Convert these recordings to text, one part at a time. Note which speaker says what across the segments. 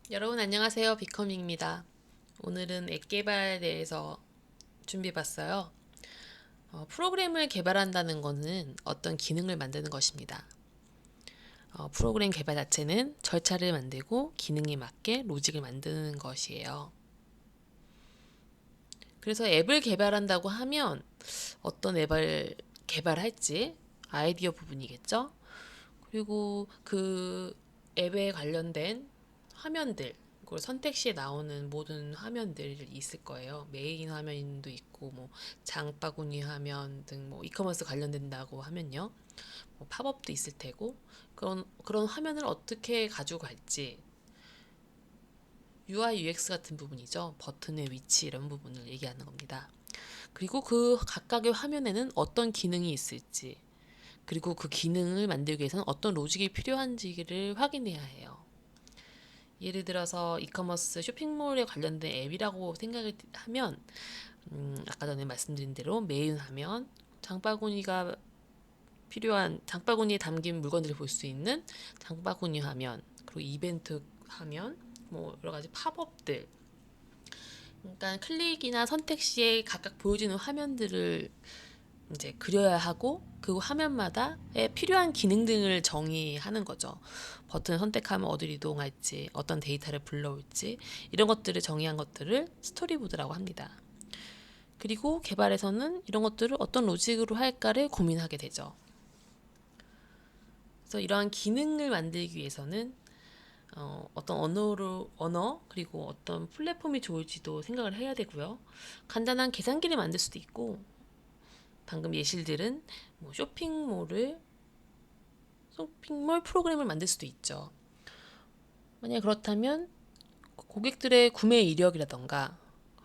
Speaker 1: 여러분 안녕하세요. 비커밍입니다. 오늘은 앱 개발에 대해서 준비해봤어요. 프로그램을 개발한다는 것은 어떤 기능을 만드는 것입니다. 프로그램 개발 자체는 절차를 만들고 기능에 맞게 로직을 만드는 것이에요. 그래서 앱을 개발한다고 하면 어떤 앱을 개발할지 아이디어 부분이겠죠. 그리고 그 앱에 관련된 화면들, 그리고 선택 시에 나오는 모든 화면들이 있을 거예요. 메인 화면도 있고, 뭐 장바구니 화면 등 뭐 이커머스 관련된다고 하면요, 뭐 팝업도 있을 테고, 그런 화면을 어떻게 가지고 갈지, UI, UX 같은 부분이죠. 버튼의 위치 이런 부분을 얘기하는 겁니다. 그리고 그 각각의 화면에는 어떤 기능이 있을지, 그리고 그 기능을 만들기 위해서는 어떤 로직이 필요한지를 확인해야 해요. 예를 들어서 이커머스 쇼핑몰에 관련된 앱이라고 생각을 하면 아까 전에 말씀드린 대로 메인 화면, 장바구니가 필요한 장바구니에 담긴 물건들을 볼 수 있는 장바구니 화면, 그리고 이벤트 화면, 뭐 여러 가지 팝업들. 그러니까 클릭이나 선택 시에 각각 보여지는 화면들을 이제 그려야 하고 그 화면마다의 필요한 기능 등을 정의하는 거죠. 버튼 선택하면 어디로 이동할지, 어떤 데이터를 불러올지 이런 것들을 정의한 것들을 스토리보드라고 합니다. 그리고 개발에서는 이런 것들을 어떤 로직으로 할까를 고민하게 되죠. 그래서 이러한 기능을 만들기 위해서는 어떤 언어 그리고 어떤 플랫폼이 좋을지도 생각을 해야 되고요. 간단한 계산기를 만들 수도 있고 방금 예시들은 뭐 쇼핑몰 프로그램을 만들 수도 있죠. 만약 그렇다면 고객들의 구매 이력이라던가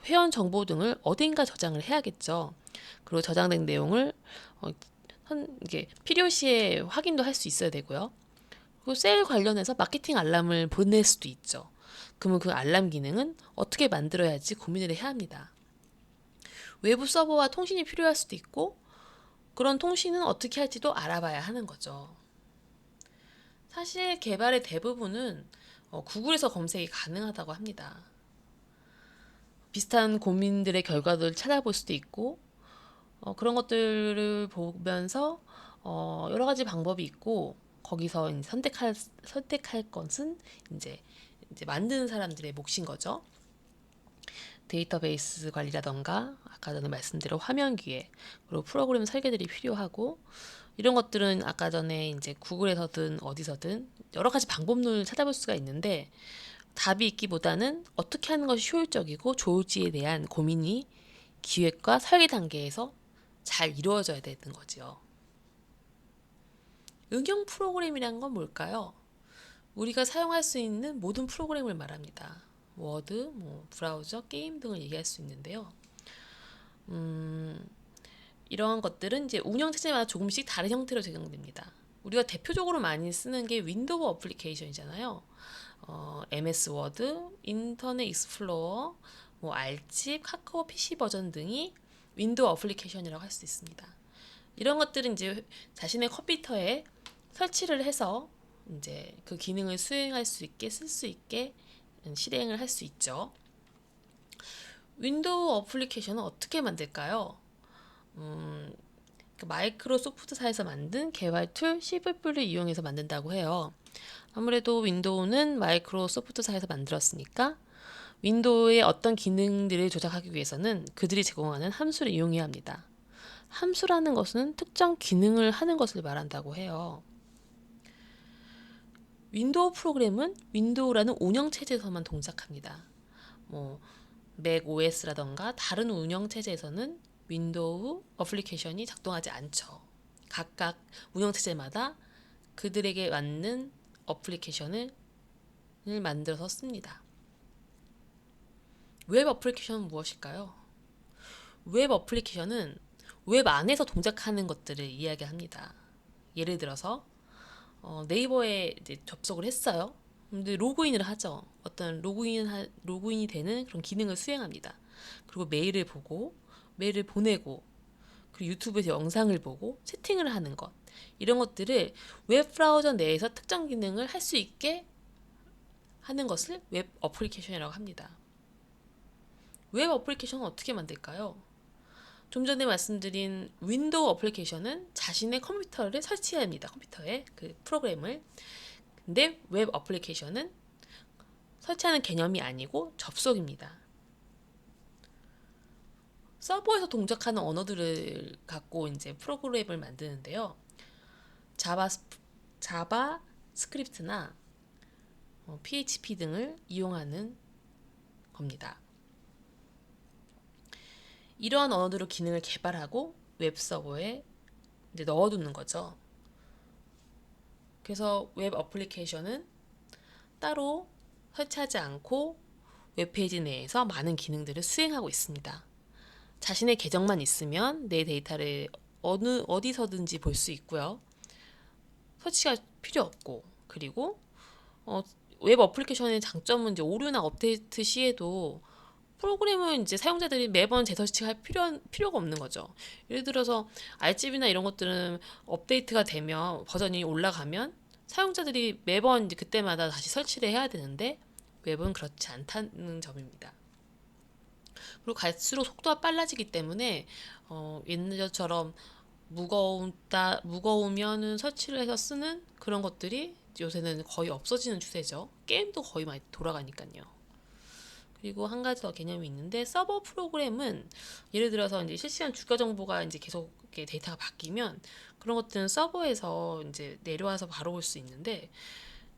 Speaker 1: 회원 정보 등을 어딘가 저장을 해야겠죠. 그리고 저장된 내용을 어, 이게 필요시에 확인도 할 수 있어야 되고요. 그리고 세일 관련해서 마케팅 알람을 보낼 수도 있죠. 그러면 그 알람 기능은 어떻게 만들어야 할지 고민을 해야 합니다. 외부 서버와 통신이 필요할 수도 있고 그런 통신은 어떻게 할지도 알아봐야 하는 거죠. 사실 개발의 대부분은 구글에서 검색이 가능하다고 합니다. 비슷한 고민들의 결과들을 찾아볼 수도 있고 그런 것들을 보면서 여러 가지 방법이 있고 거기서 이제 선택할 것은 이제 이제 만드는 사람들의 몫인 거죠. 데이터베이스 관리라던가 아까 전에 말씀드린 화면 기회 그리고 프로그램 설계들이 필요하고 이런 것들은 아까 전에 이제 구글에서든 어디서든 여러 가지 방법론을 찾아볼 수가 있는데 답이 있기보다는 어떻게 하는 것이 효율적이고 좋을지에 대한 고민이 기획과 설계 단계에서 잘 이루어져야 되는 거죠. 응용 프로그램이란 건 뭘까요? 우리가 사용할 수 있는 모든 프로그램을 말합니다. 워드, 뭐 브라우저, 게임 등을 얘기할 수 있는데요. 이러한 것들은 이제 운영 체제마다 조금씩 다른 형태로 적용됩니다. 우리가 대표적으로 많이 쓰는 게 윈도우 어플리케이션이잖아요. MS 워드, 인터넷 익스플로러, 뭐 알집, 카카오 PC 버전 등이 윈도우 어플리케이션이라고 할 수 있습니다. 이런 것들은 이제 자신의 컴퓨터에 설치를 해서 이제 그 기능을 수행할 수 있게 쓸 수 있게 실행을 할 수 있죠. 윈도우 어플리케이션은 어떻게 만들까요? 그 마이크로소프트사에서 만든 개발 툴 시블을 이용해서 만든다고 해요. 아무래도 윈도우는 마이크로소프트사에서 만들었으니까 윈도우의 어떤 기능들을 조작하기 위해서는 그들이 제공하는 함수를 이용해야 합니다. 함수라는 것은 특정 기능을 하는 것을 말한다고 해요. 윈도우 프로그램은 윈도우라는 운영체제에서만 동작합니다. 뭐 맥 OS라던가 다른 운영체제에서는 윈도우 어플리케이션이 작동하지 않죠. 각각 운영체제마다 그들에게 맞는 어플리케이션을 만들어서 씁니다. 웹 어플리케이션은 무엇일까요? 웹 어플리케이션은 웹 안에서 동작하는 것들을 이야기합니다. 예를 들어서 네이버에 이제 접속을 했어요. 근데 로그인을 하죠. 어떤 로그인이 되는 그런 기능을 수행합니다. 그리고 메일을 보고 메일을 보내고 그리고 유튜브에서 영상을 보고 채팅을 하는 것 이런 것들을 웹 브라우저 내에서 특정 기능을 할 수 있게 하는 것을 웹 어플리케이션이라고 합니다. 웹 어플리케이션은 어떻게 만들까요? 좀 전에 말씀드린 윈도우 어플리케이션은 자신의 컴퓨터를 설치해야 합니다. 컴퓨터에 그 프로그램을. 근데 웹 어플리케이션은 설치하는 개념이 아니고 접속입니다. 서버에서 동작하는 언어들을 갖고 이제 프로그램을 만드는데요. 자바 스크립트나 PHP 등을 이용하는 겁니다. 이러한 언어들로 기능을 개발하고 웹 서버에 이제 넣어두는 거죠. 그래서 웹 어플리케이션은 따로 설치하지 않고 웹페이지 내에서 많은 기능들을 수행하고 있습니다. 자신의 계정만 있으면 내 데이터를 어디서든지 볼 수 있고요. 설치가 필요 없고, 그리고 웹 어플리케이션의 장점은 이제 오류나 업데이트 시에도 프로그램을 이제 사용자들이 매번 재설치할 필요가 없는 거죠. 예를 들어서 RGB나 이런 것들은 업데이트가 되면 버전이 올라가면 사용자들이 매번 이제 그때마다 다시 설치를 해야 되는데 웹은 그렇지 않다는 점입니다. 그리고 갈수록 속도가 빨라지기 때문에 옛날처럼 무거우면은 설치를 해서 쓰는 그런 것들이 요새는 거의 없어지는 추세죠. 게임도 거의 많이 돌아가니까요. 그리고 한 가지 더 개념이 있는데 서버 프로그램은 예를 들어서 이제 실시간 주가 정보가 이제 계속 이렇게 데이터가 바뀌면 그런 것들은 서버에서 이제 내려와서 바로 볼 수 있는데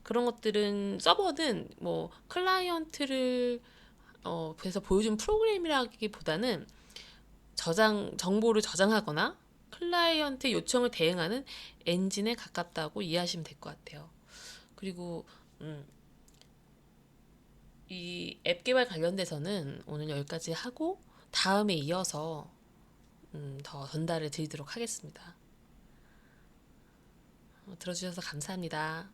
Speaker 1: 그런 것들은 서버는 뭐 클라이언트를 그래서 보여준 프로그램이라기보다는 정보를 저장하거나 클라이언트 요청을 대응하는 엔진에 가깝다고 이해하시면 될 것 같아요. 그리고 이 앱 개발 관련돼서는 오늘 여기까지 하고 다음에 이어서 더 전달을 드리도록 하겠습니다. 들어주셔서 감사합니다.